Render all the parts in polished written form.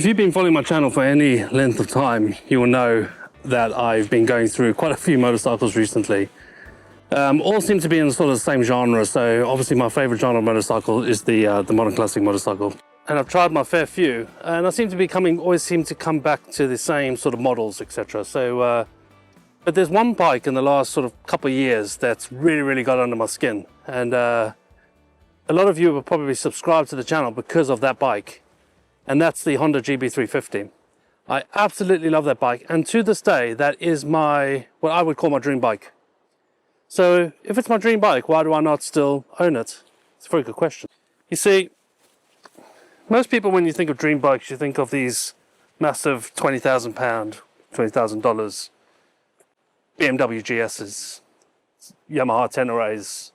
If you've been following my channel for any length of time, you will know that I've been going through quite a few motorcycles recently. All seem to be in sort of the same genre, so obviously my favorite genre of motorcycle is the modern classic motorcycle. And I've tried my fair few, and I always seem to come back to the same sort of models, etc. So, but there's one bike in the last sort of couple of years that's really got under my skin, and a lot of you will probably subscribe to the channel because of that bike. And that's the Honda GB350. I absolutely love that bike, and to this day that is what I would call my dream bike. So if it's my dream bike, why do I not still own it? It's a very good question. You see, most people, when you think of dream bikes, you think of these massive £20,000, $20,000 BMW GS's, Yamaha Tenorays,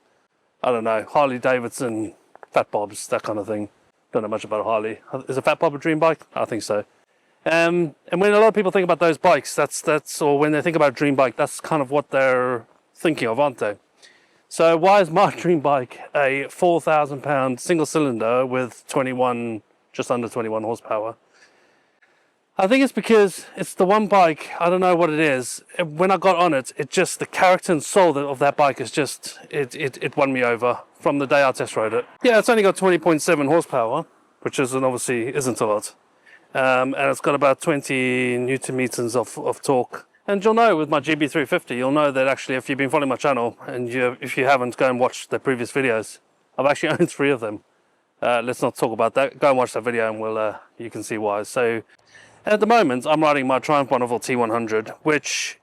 I don't know, Harley Davidson Fat Bobs, that kind of thing. Don't know much about a Harley. Is a Fat Bob a dream bike? I think so. And when a lot of people think about those bikes, or when they think about a dream bike, that's kind of what they're thinking of, aren't they? So why is my dream bike a £4,000 single cylinder with just under 21 horsepower? I think it's because it's the one bike, I don't know what it is. When I got on it, the character and soul of that bike is just, it won me over from the day I test rode it. Yeah, it's only got 20.7 horsepower, which obviously isn't a lot. And it's got about 20 Newton meters of torque. And you'll know with my GB350, you'll know that actually if you've been following my channel, and if you haven't, go and watch the previous videos. I've actually owned 3 of them. Let's not talk about that. Go and watch that video and you can see why. So at the moment, I'm riding my Triumph Bonneville T100, which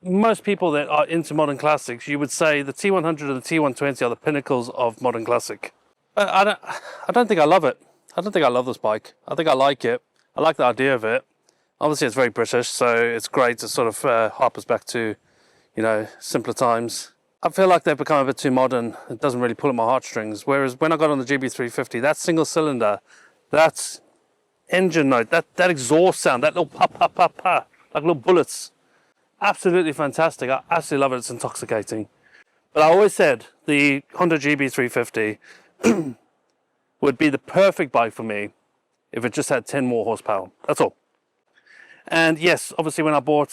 most people that are into modern classics, you would say the T100 and the T120 are the pinnacles of modern classic. But I don't think I love it. I don't think I love this bike. I think I like it. I like the idea of it. Obviously, it's very British, so it's great to sort of harp us back to, simpler times. I feel like they've become a bit too modern. It doesn't really pull at my heartstrings. Whereas when I got on the GB350, that single cylinder, that engine note, that exhaust sound, that little pa, like little bullets, absolutely fantastic. I absolutely love it. It's intoxicating. But I always said the Honda GB350 would be the perfect bike for me if it just had 10 more horsepower. That's all. And yes, obviously when I bought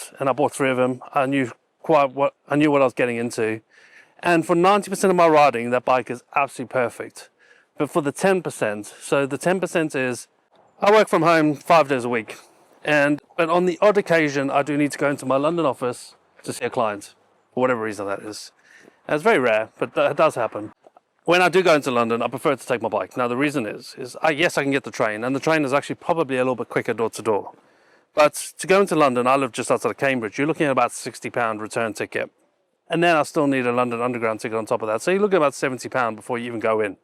3 of them, I knew what I was getting into. And for 90% of my riding, that bike is absolutely perfect. But for the 10%, so the 10% is, I work from home 5 days a week. But on the odd occasion, I do need to go into my London office to see a client, for whatever reason that is. And it's very rare, but it does happen. When I do go into London, I prefer to take my bike. Now the reason is yes, I can get the train, and the train is actually probably a little bit quicker door to door. But to go into London, I live just outside of Cambridge, you're looking at about £60 return ticket. And then I still need a London Underground ticket on top of that. So you're looking at about £70 before you even go in.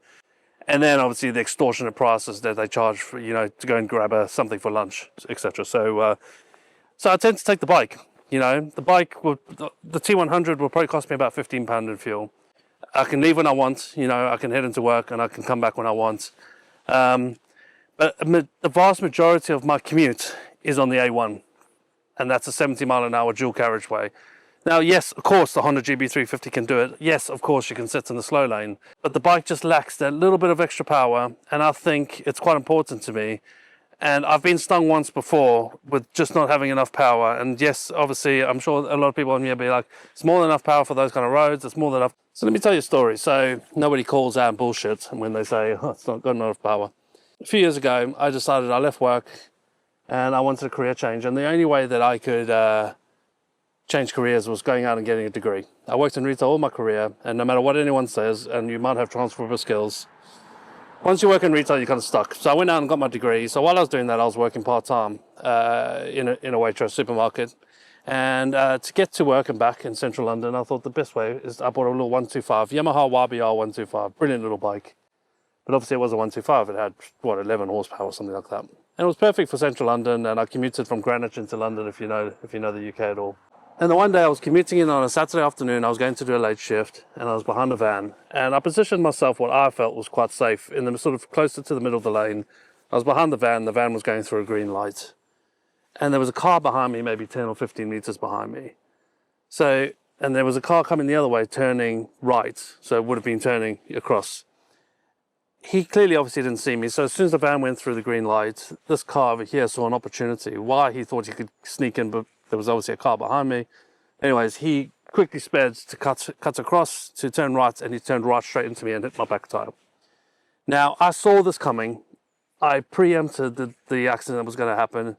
And then obviously the extortionate prices that they charge for, to go and grab something for lunch, etc. So I tend to take the bike. The bike, the T100 will probably cost me about £15 in fuel. I can leave when I want, I can head into work and I can come back when I want. But the vast majority of my commute is on the A1, and that's a 70-mile-an-hour dual carriageway. Now, yes, of course, the Honda GB350 can do it. Yes, of course, you can sit in the slow lane, but the bike just lacks that little bit of extra power, and I think it's quite important to me. And I've been stung once before with just not having enough power. And yes, obviously, I'm sure a lot of people on here will be like, it's more than enough power for those kind of roads. It's more than enough. So let me tell you a story. So nobody calls out bullshit when they say, oh, it's not got enough power. A few years ago, I decided I left work and I wanted a career change. And the only way that I could change careers was going out and getting a degree. I worked in retail all my career, and no matter what anyone says, and you might have transferable skills, once you work in retail, you're kind of stuck. So I went out and got my degree. So while I was doing that, I was working part-time in a Waitrose supermarket. And to get to work and back in central London, I thought the best way is I bought a little 125, Yamaha YBR 125, brilliant little bike. But obviously it was a 125, it had, 11 horsepower or something like that. And it was perfect for central London, and I commuted from Greenwich into London, if you know the UK at all. And then one day I was commuting in on a Saturday afternoon. I was going to do a late shift, and I was behind a van, and I positioned myself what I felt was quite safe in the sort of closer to the middle of the lane. I was behind the van was going through a green light, and there was a car behind me, maybe 10 or 15 meters behind me. So, and there was a car coming the other way, turning right, so it would have been turning across. he clearly obviously didn't see me. So as soon as the van went through the green light, this car over here saw an opportunity. Why he thought he could sneak in, but there was obviously a car behind me. Anyways, he quickly sped to cut across to turn right, and he turned right straight into me and hit my back tire. Now, I saw this coming. I preempted the accident that was going to happen.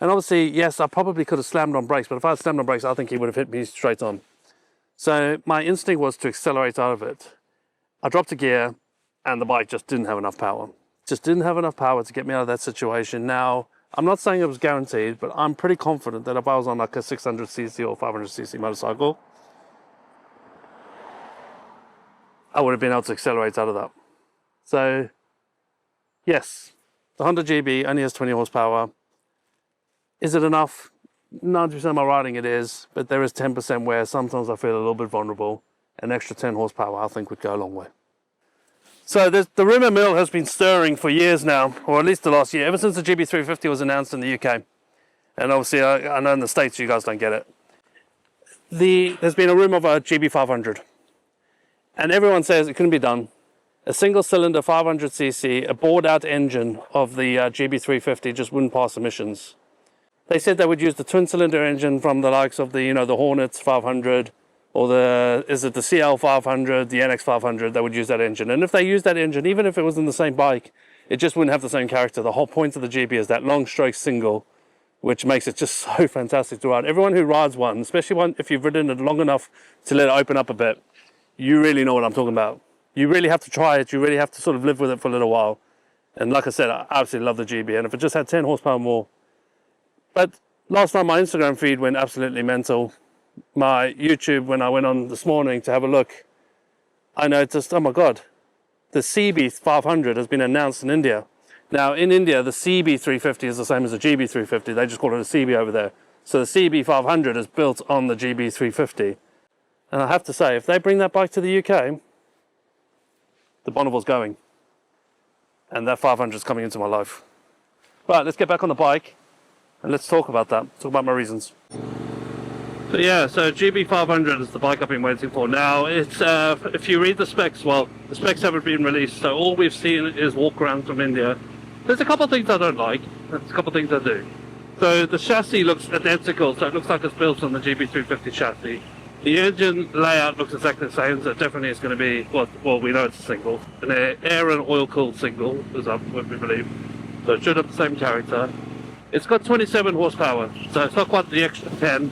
And obviously, yes, I probably could have slammed on brakes, but if I had slammed on brakes, I think he would have hit me straight on. So my instinct was to accelerate out of it. I dropped a gear, and the bike just didn't have enough power. Just didn't have enough power to get me out of that situation. Now, I'm not saying it was guaranteed, but I'm pretty confident that if I was on like a 600cc or 500cc motorcycle, I would have been able to accelerate out of that. So, yes, the Honda GB only has 20 horsepower. Is it enough? 90% of my riding it is, but there is 10% where sometimes I feel a little bit vulnerable. An extra 10 horsepower I think would go a long way. So the rumour mill has been stirring for years now, or at least the last year, ever since the GB350 was announced in the UK. And obviously I know in the States you guys don't get it. There's been a rumour of a GB500. And everyone says it couldn't be done. A single cylinder 500cc, a bored out engine of the GB350 just wouldn't pass emissions. They said they would use the twin cylinder engine from the likes of the Hornets 500 or the CL500, the NX500. They would use that engine. And if they used that engine, even if it was in the same bike, it just wouldn't have the same character. The whole point of the GB is that long stroke single, which makes it just so fantastic to ride. Everyone who rides one, especially one if you've ridden it long enough to let it open up a bit, you really know what I'm talking about. You really have to try it. You really have to sort of live with it for a little while. And like I said, I absolutely love the GB. And if it just had 10 horsepower more. But last night my Instagram feed went absolutely mental. My YouTube, when I went on this morning to have a look, I noticed, oh my God, the CB500 has been announced in India. Now in India, the CB350 is the same as the GB350. They just call it a CB over there. So the CB500 is built on the GB350. And I have to say, if they bring that bike to the UK, the Bonneville's going. And that 500 is coming into my life. Right, let's get back on the bike and let's talk about that. Talk about my reasons. So yeah, so GB500 is the bike I've been waiting for. Now, it's if you read the specs, well, the specs haven't been released, so all we've seen is walk around from India. There's a couple of things I don't like, there's a couple of things I do. So the chassis looks identical, so it looks like it's built on the GB350 chassis. The engine layout looks exactly the same, so definitely it's going to be, well, we know it's a single. An air and oil-cooled single, is what we believe. So it should have the same character. It's got 27 horsepower, so it's not quite the extra 10.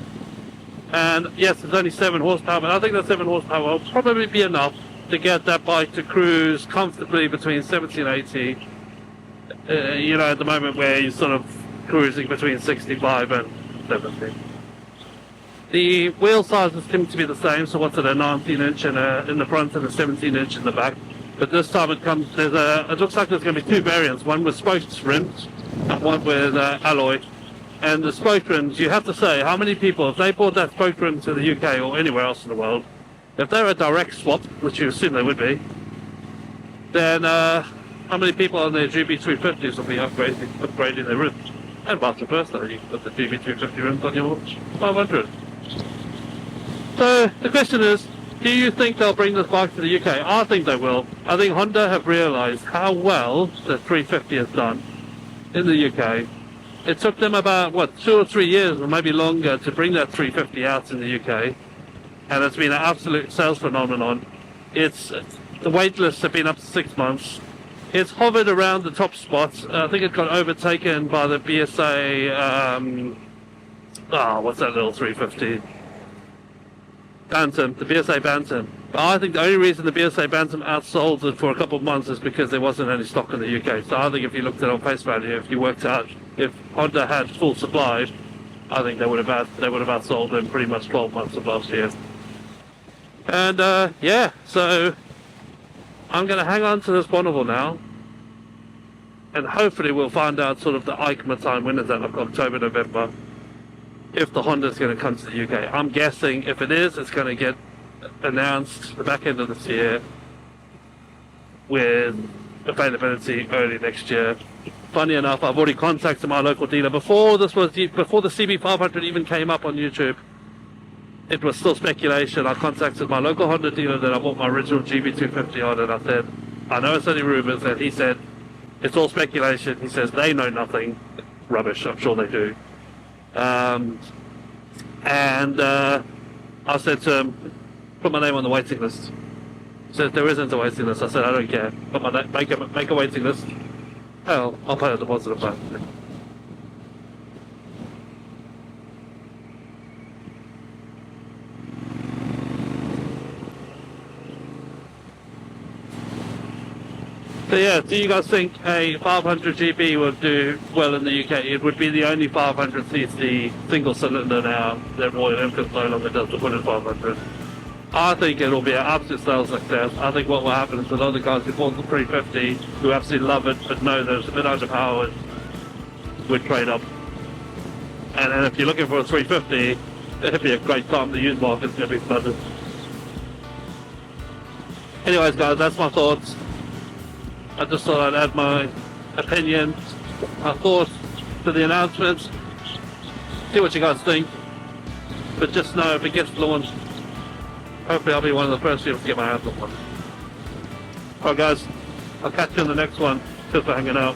And yes, it's only 7 horsepower, but I think that 7 horsepower will probably be enough to get that bike to cruise comfortably between 70 and 80. At the moment where you're sort of cruising between 65 and 70. The wheel sizes seem to be the same, so what's it, a 19-inch in the front and a 17-inch in the back. But this time it looks like there's going to be 2 variants, one with spokes rims and one with alloy. And the spoke rims, you have to say, how many people, if they bought that spoke rim to the UK or anywhere else in the world, if they're a direct swap, which you assume they would be, then how many people on their GB350s will be upgrading their rims? And vice versa, you put the GB350 rims on your 500. So the question is, do you think they'll bring this bike to the UK? I think they will. I think Honda have realised how well the 350 has done in the UK. It took them about, 2 or 3 years, or maybe longer, to bring that 350 out in the UK. And it's been an absolute sales phenomenon. The wait lists have been up to 6 months. It's hovered around the top spots. I think it got overtaken by the BSA, what's that little 350? Bantam, the BSA Bantam. But I think the only reason the BSA Bantam outsold it for a couple of months is because there wasn't any stock in the UK. So I think if you looked at it on face value, if you worked out if Honda had full supply, I think they would have outsold them pretty much 12 months of last year. And yeah, so I'm going to hang on to this Bonneville now, and hopefully we'll find out sort of the EICMA time, when is that, like October, November, if the Honda's going to come to the UK. I'm guessing if it is, it's going to get announced the back end of this year with availability early next year. Funny enough, I've already contacted my local dealer before the CB500 even came up on YouTube. It was still speculation. I contacted my local Honda dealer that I bought my original GB350 on, and I said, I know it's only rumours, and he said it's all speculation. He says they know nothing. Rubbish, I'm sure they do. I said to him, put my name on the waiting list. He said, there isn't a waiting list. I said, I don't care. Put my make a waiting list. Hell, I'll pay a deposit of that. So yeah, do you guys think a 500 GB would do well in the UK? It would be the only 500cc single cylinder now that Royal Enfield no longer does the 500. I think it'll be an absolute sales success. I think what will happen is a lot of the guys who bought the 350 who absolutely love it but know that it's a bit underpowered would trade up. And if you're looking for a 350, it'd be a great time. The used market's going to be flooded. Anyways guys, that's my thoughts. I just thought I'd add my opinion, my thoughts to the announcements. See what you guys think. But just know if it gets launched, hopefully I'll be one of the first people to get my hands on one. Alright guys, I'll catch you in the next one. Thanks for hanging out.